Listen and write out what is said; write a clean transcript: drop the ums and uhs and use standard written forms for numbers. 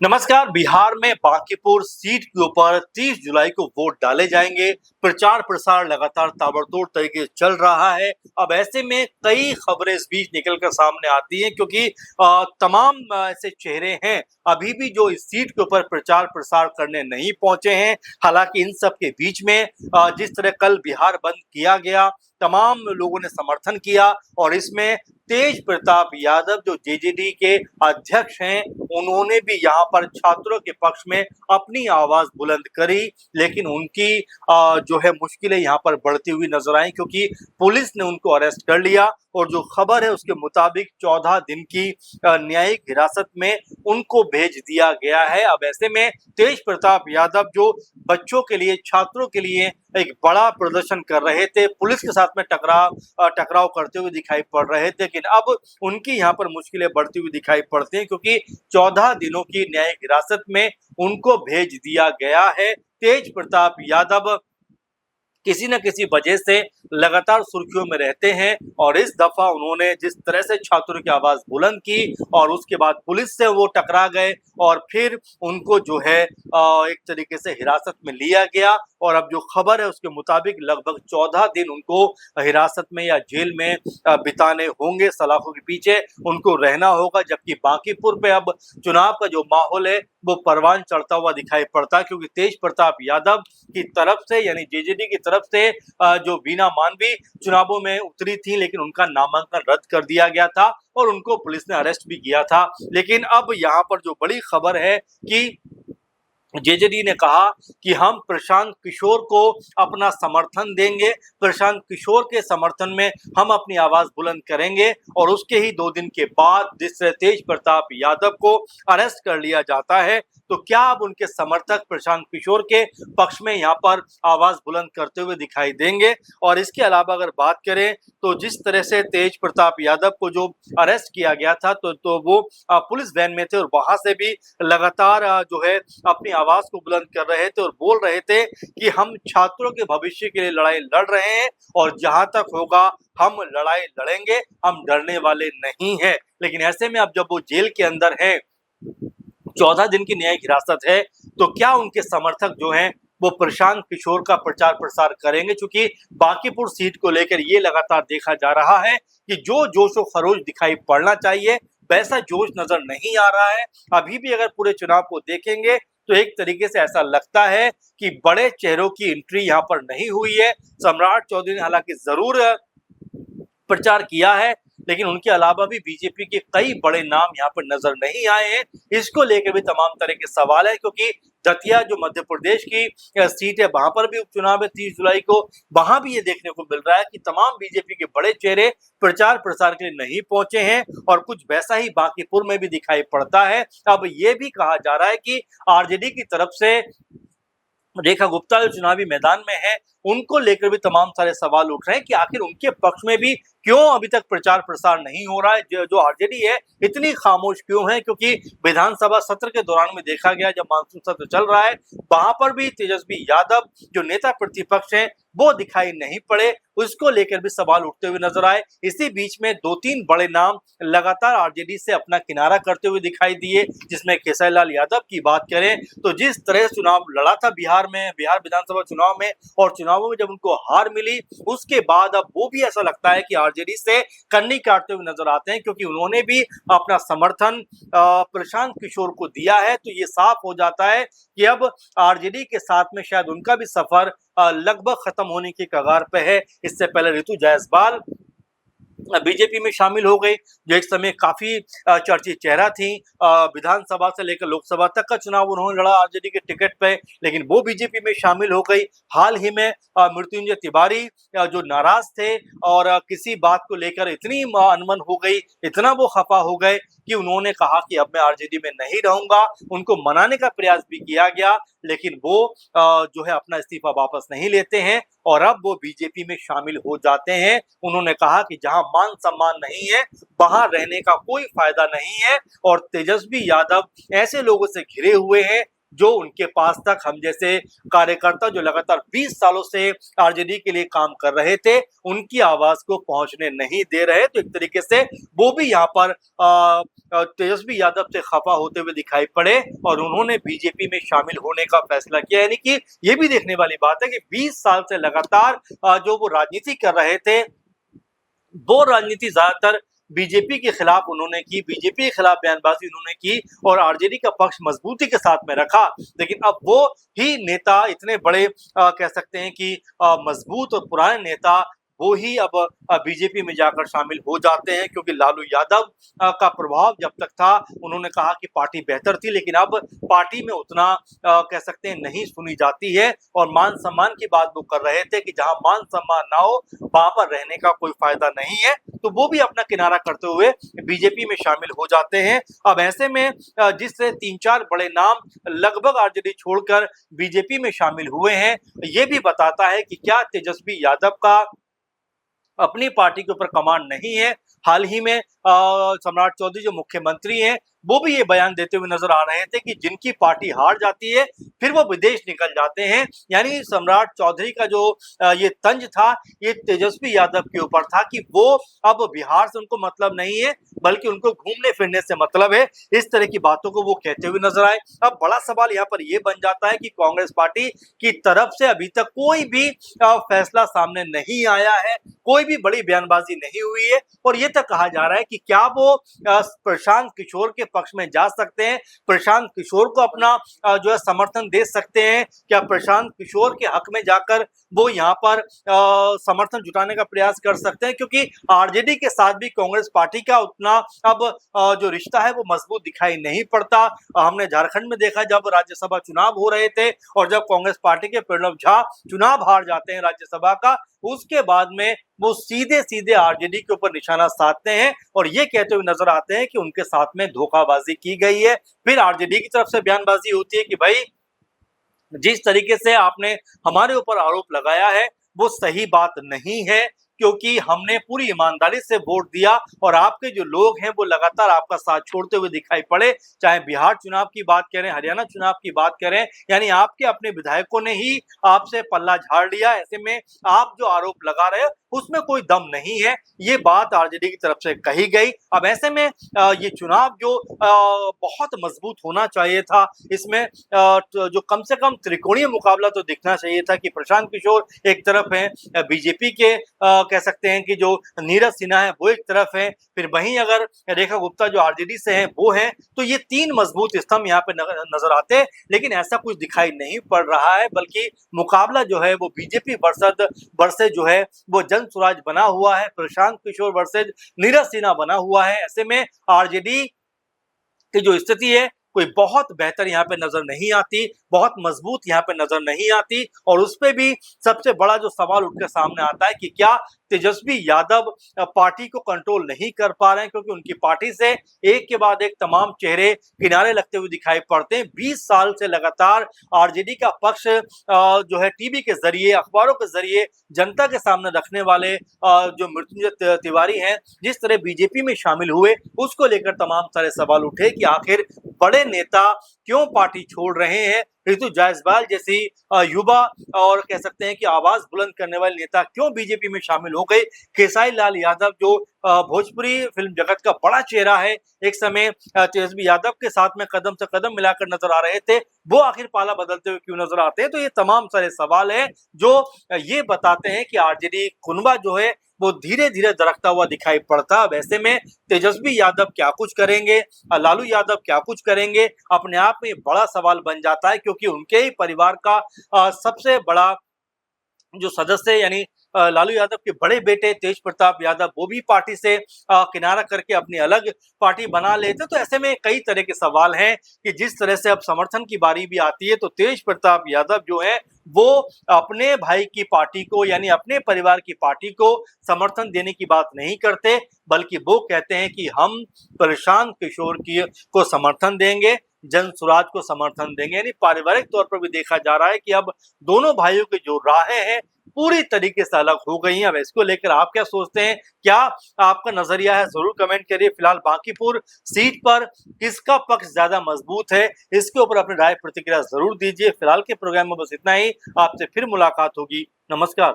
नमस्कार। बिहार में बांकीपुर सीट के ऊपर 30 जुलाई को वोट डाले जाएंगे। प्रचार प्रसार लगातार ताबड़तोड़ तरीके से चल रहा है। अब ऐसे में कई खबरें इस बीच निकलकर सामने आती हैं क्योंकि तमाम ऐसे चेहरे हैं अभी भी जो इस सीट के ऊपर प्रचार प्रसार करने नहीं पहुंचे हैं। हालांकि इन सब के बीच में जिस तरह कल बिहार बंद किया गया, तमाम लोगों ने समर्थन किया और इसमें तेज प्रताप यादव जो जेजेडी के अध्यक्ष हैं, उन्होंने भी यहाँ पर छात्रों के पक्ष में अपनी आवाज बुलंद करी। लेकिन उनकी जो है मुश्किलें यहाँ पर बढ़ती हुई नजर आई क्योंकि पुलिस ने उनको अरेस्ट कर लिया और जो खबर है उसके मुताबिक 14 दिन की न्यायिक हिरासत में उनको भेज दिया गया है। अब ऐसे में तेज प्रताप यादव जो बच्चों के लिए, छात्रों के लिए एक बड़ा प्रदर्शन कर रहे थे, पुलिस के साथ में टकराव करते हुए दिखाई पड़ रहे थे, लेकिन अब उनकी यहाँ पर मुश्किलें बढ़ती हुई दिखाई पड़ती हैं क्योंकि 14 दिनों की न्यायिक हिरासत में उनको भेज दिया गया है। तेज प्रताप यादव किसी न किसी वजह से लगातार सुर्खियों में रहते हैं और इस दफा उन्होंने जिस तरह से छात्रों की आवाज बुलंद की और उसके बाद पुलिस से वो टकरा गए और फिर उनको जो है एक तरीके से हिरासत में लिया गया और अब जो खबर है उसके मुताबिक लगभग 14 दिन उनको हिरासत में या जेल में बिताने होंगे, सलाखों के पीछे उनको रहना होगा। जबकि बांकीपुर पे अब चुनाव का जो माहौल है वो परवान चढ़ता हुआ दिखाई पड़ता है क्योंकि तेज प्रताप यादव की तरफ से यानी जेजेडी की तरफ से जो बीना मानवी चुनावों में उतरी थी, लेकिन उनका नामांकन रद्द कर दिया गया था और उनको पुलिस ने अरेस्ट भी किया था। लेकिन अब यहाँ पर जो बड़ी खबर है कि जेजेडी ने कहा कि हम प्रशांत किशोर को अपना समर्थन देंगे, प्रशांत किशोर के समर्थन में हम अपनी आवाज बुलंद करेंगे और उसके ही 2 दिन के बाद जिस तेज प्रताप यादव को अरेस्ट कर लिया जाता है तो क्या अब उनके समर्थक प्रशांत किशोर के पक्ष में यहाँ पर आवाज बुलंद करते हुए दिखाई देंगे। और इसके अलावा अगर बात करें तो जिस तरह से तेज प्रताप यादव को जो अरेस्ट किया गया था तो वो पुलिस वैन में थे और वहां से भी लगातार जो है अपनी आवाज को बुलंद कर रहे थे और बोल रहे थे कि हम छात्रों के भविष्य के लिए लड़ाई लड़ रहे हैं और जहां तक होगा हम लड़ाई लड़ेंगे, हम डरने वाले नहीं हैं। लेकिन ऐसे में अब जब वो जेल के अंदर हैं, 14 दिन की न्यायिक हिरासत है, तो क्या उनके समर्थक जो हैं वो प्रशांत किशोर का प्रचार प्रसार करेंगे? चूंकि बांकीपुर सीट को लेकर ये लगातार देखा जा रहा है कि जो जोश व खरोश दिखाई पड़ना चाहिए वैसा जोश नजर नहीं आ रहा है। अभी भी अगर पूरे चुनाव को देखेंगे तो एक तरीके से ऐसा लगता है कि बड़े चेहरों की एंट्री यहाँ पर नहीं हुई है। सम्राट चौधरी ने हालांकि जरूर प्रचार किया है, लेकिन उनके अलावा भी बीजेपी के कई बड़े नाम यहाँ पर नजर नहीं आए हैं। इसको लेकर भी तमाम तरह के सवाल है क्योंकि दतिया जो मध्य प्रदेश की सीट है वहां पर भी उपचुनाव है 30 जुलाई को, वहां भी ये देखने को मिल रहा है कि तमाम बीजेपी के बड़े चेहरे प्रचार प्रसार के लिए नहीं पहुंचे हैं और कुछ वैसा ही बांकीपुर में भी दिखाई पड़ता है। अब ये भी कहा जा रहा है कि आरजेडी की तरफ से रेखा गुप्ता जो चुनावी मैदान में है उनको लेकर भी तमाम सारे सवाल उठ रहे हैं कि आखिर उनके पक्ष में भी क्यों अभी तक प्रचार प्रसार नहीं हो रहा है। जो आरजेडी है इतनी खामोश क्यों है, क्योंकि विधानसभा सत्र के दौरान में देखा गया जब मानसून सत्र चल रहा है वहां पर भी तेजस्वी यादव जो नेता प्रतिपक्ष हैं वो दिखाई नहीं पड़े, उसको लेकर भी सवाल उठते हुए नजर आए। इसी बीच में 2-3 बड़े नाम लगातार आरजेडी से अपना किनारा करते हुए दिखाई दिए, जिसमें केसरीलाल यादव की बात करें तो जिस तरह चुनाव लड़ा था बिहार विधानसभा चुनाव में और चुनावों में जब उनको हार मिली उसके बाद अब वो भी ऐसा लगता है कि आरजेडी से कन्नी काटते हुए नजर आते हैं क्योंकि उन्होंने भी अपना समर्थन प्रशांत किशोर को दिया है। तो ये साफ हो जाता है कि अब आरजेडी के साथ में शायद उनका भी सफर लगभग खत्म होने की कगार पे है। इससे पहले रितु जायसवाल बीजेपी में शामिल हो गई जो एक समय काफी चर्चित चेहरा थी। विधानसभा से लेकर लोकसभा तक का चुनाव उन्होंने लड़ा आरजेडी के टिकट पे, लेकिन वो बीजेपी में शामिल हो गई। हाल ही में मृत्युंजय तिवारी जो नाराज थे और किसी बात को लेकर इतनी अनबन हो गई, इतना वो खफा हो गए कि उन्होंने कहा कि अब मैं आरजेडी में नहीं रहूंगा। उनको मनाने का प्रयास भी किया गया लेकिन वो जो है अपना इस्तीफा वापस नहीं लेते हैं और अब वो बीजेपी में शामिल हो जाते हैं। उन्होंने कहा कि जहां मान सम्मान नहीं है वहां रहने का कोई फायदा नहीं है और तेजस्वी यादव ऐसे लोगों से घिरे हुए हैं जो उनके पास तक हम जैसे कार्यकर्ता जो लगातार 20 सालों से आरजेडी के लिए काम कर रहे थे, उनकी आवाज को पहुंचने नहीं दे रहे। तो एक तरीके से वो भी यहाँ पर तेजस्वी यादव से खफा होते हुए दिखाई पड़े और उन्होंने बीजेपी में शामिल होने का फैसला किया। यानी कि ये भी देखने वाली बात है कि 20 साल से लगातार जो वो राजनीति कर रहे थे, वो राजनीति ज्यादातर बीजेपी के खिलाफ उन्होंने की, बीजेपी के खिलाफ बयानबाजी उन्होंने की और आरजेडी का पक्ष मजबूती के साथ में रखा। लेकिन अब वो ही नेता इतने बड़े कह सकते हैं कि मजबूत और पुराने नेता वो ही अब बीजेपी में जाकर शामिल हो जाते हैं, क्योंकि लालू यादव का प्रभाव जब तक था उन्होंने कहा कि पार्टी बेहतर थी, लेकिन अब पार्टी में उतना कह सकते हैं नहीं सुनी जाती है और मान सम्मान की बात वो कर रहे थे कि जहां मान सम्मान ना हो वहां पर रहने का कोई फायदा नहीं है। तो वो भी अपना किनारा करते हुए बीजेपी में शामिल हो जाते हैं। अब ऐसे में जिससे 3-4 बड़े नाम लगभग आरजेडी छोड़कर बीजेपी में शामिल हुए हैं, ये भी बताता है कि क्या तेजस्वी यादव का अपनी पार्टी के ऊपर कमांड नहीं है। हाल ही में सम्राट चौधरी जो मुख्यमंत्री हैं, वो भी ये बयान देते हुए नजर आ रहे थे कि जिनकी पार्टी हार जाती है फिर वो विदेश निकल जाते हैं। यानी सम्राट चौधरी का जो ये तंज था, ये तेजस्वी यादव के ऊपर था कि वो अब बिहार से उनको मतलब नहीं है, बल्कि उनको घूमने फिरने से मतलब है। इस तरह की बातों को वो कहते हुए नजर आए। अब बड़ा सवाल यहाँ पर ये बन जाता है कि कांग्रेस पार्टी की तरफ से अभी तक कोई भी फैसला सामने नहीं आया है, कोई भी बड़ी बयानबाजी नहीं हुई है और ये तक कहा जा रहा है कि क्या वो प्रशांत किशोर के पक्ष में जा सकते हैं, प्रशांत किशोर को अपना जो है समर्थन दे सकते हैं, क्या प्रशांत किशोर के हक में जाकर वो यहाँ पर समर्थन जुटाने का प्रयास कर सकते हैं, क्योंकि आरजेडी के साथ भी कांग्रेस पार्टी का उतना अब जो रिश्ता है वो मजबूत दिखाई नहीं पड़ता। हमने झारखंड में देखा जब राज्यसभा चुनाव हो रहे थे और जब कांग्रेस पार्टी के प्रणब झा चुनाव हार जाते हैं राज्यसभा का, उसके बाद में वो सीधे सीधे आरजेडी के ऊपर निशाना साधते हैं और ये कहते हुए नजर आते हैं कि उनके साथ में धोखाबाजी की गई है। फिर आरजेडी की तरफ से बयानबाजी होती है कि भाई जिस तरीके से आपने हमारे ऊपर आरोप लगाया है वो सही बात नहीं है, क्योंकि हमने पूरी ईमानदारी से वोट दिया और आपके जो लोग हैं वो लगातार आपका साथ छोड़ते हुए दिखाई पड़े। चाहे बिहार चुनाव की बात करें, हरियाणा चुनाव की बात करें, यानी आपके अपने विधायकों ने ही आपसे पल्ला झाड़ लिया। ऐसे में आप जो आरोप लगा रहे हो उसमें कोई दम नहीं है, ये बात आरजेडी की तरफ से कही गई। अब ऐसे में ये चुनाव जो बहुत मजबूत होना चाहिए था, इसमें जो कम से कम त्रिकोणीय मुकाबला तो दिखना चाहिए था कि प्रशांत किशोर एक तरफ है, बीजेपी के कह सकते हैं कि जो नीरज सिन्हा है वो एक तरफ है, फिर वहीं अगर रेखा गुप्ता जो आरजेडी से हैं वो हैं, तो ये 3 मजबूत स्तंभ यहाँ पे नजर आते हैं। लेकिन ऐसा कुछ दिखाई नहीं पड़ रहा है, बल्कि मुकाबला जो है वो बीजेपी वर्सेज जो है वो जन स्वराज बना हुआ है, प्रशांत किशोर वर्सेज नीरज सिन्हा बना हुआ है। ऐसे में आरजेडी की जो स्थिति है कोई बहुत बेहतर यहाँ पे नजर नहीं आती, बहुत मजबूत यहाँ पे नजर नहीं आती और उस पे भी सबसे बड़ा जो सवाल उठकर सामने आता है कि क्या तेजस्वी यादव पार्टी को कंट्रोल नहीं कर पा रहे हैं, क्योंकि उनकी पार्टी से एक के बाद एक तमाम चेहरे किनारे लगते हुए दिखाई पड़ते हैं। 20 साल से लगातार आरजेडी का पक्ष जो है टीवी के जरिए, अखबारों के जरिए जनता के सामने रखने वाले जो मृत्युंजय तिवारी हैं, जिस तरह बीजेपी में शामिल हुए उसको लेकर तमाम सारे सवाल उठे कि आखिर बड़े नेता क्यों पार्टी छोड़ रहे हैं। ऋतु जायसवाल जैसी युवा और कह सकते हैं कि आवाज बुलंद करने वाले नेता क्यों बीजेपी में शामिल हो गए। खेसारी लाल यादव जो भोजपुरी फिल्म जगत का बड़ा चेहरा है, एक समय तेजस्वी यादव के साथ में कदम से कदम मिलाकर नजर आ रहे थे, वो आखिर पाला बदलते हुए क्यों नजर आते हैं। तो ये तमाम सारे सवाल है जो ये बताते हैं कि आरजेडी कुनबा जो है वो धीरे धीरे दरकता हुआ दिखाई पड़ता। अब ऐसे में तेजस्वी यादव क्या कुछ करेंगे, लालू यादव क्या कुछ करेंगे, अपने आप में बड़ा सवाल बन जाता है, क्योंकि उनके ही परिवार का सबसे बड़ा जो सदस्य यानी लालू यादव के बड़े बेटे तेज प्रताप यादव वो भी पार्टी से किनारा करके अपनी अलग पार्टी बना लेते। तो ऐसे में कई तरह के सवाल हैं कि जिस तरह से अब समर्थन की बारी भी आती है तो तेज प्रताप यादव जो है वो अपने भाई की पार्टी को यानी अपने परिवार की पार्टी को समर्थन देने की बात नहीं करते, बल्कि वो कहते हैं कि हम प्रशांत किशोर की को समर्थन देंगे, जन स्वराज को समर्थन देंगे। यानी पारिवारिक तौर पर भी देखा जा रहा है कि अब दोनों भाइयों की जो राहें हैं पूरी तरीके से अलग हो गई हैं। अब इसको लेकर आप क्या सोचते हैं? क्या आपका नजरिया है? जरूर कमेंट करिए। फिलहाल बांकीपुर सीट पर किसका पक्ष ज्यादा मजबूत है, इसके ऊपर अपनी राय प्रतिक्रिया जरूर दीजिए। फिलहाल के प्रोग्राम में बस इतना ही। आपसे फिर मुलाकात होगी। नमस्कार।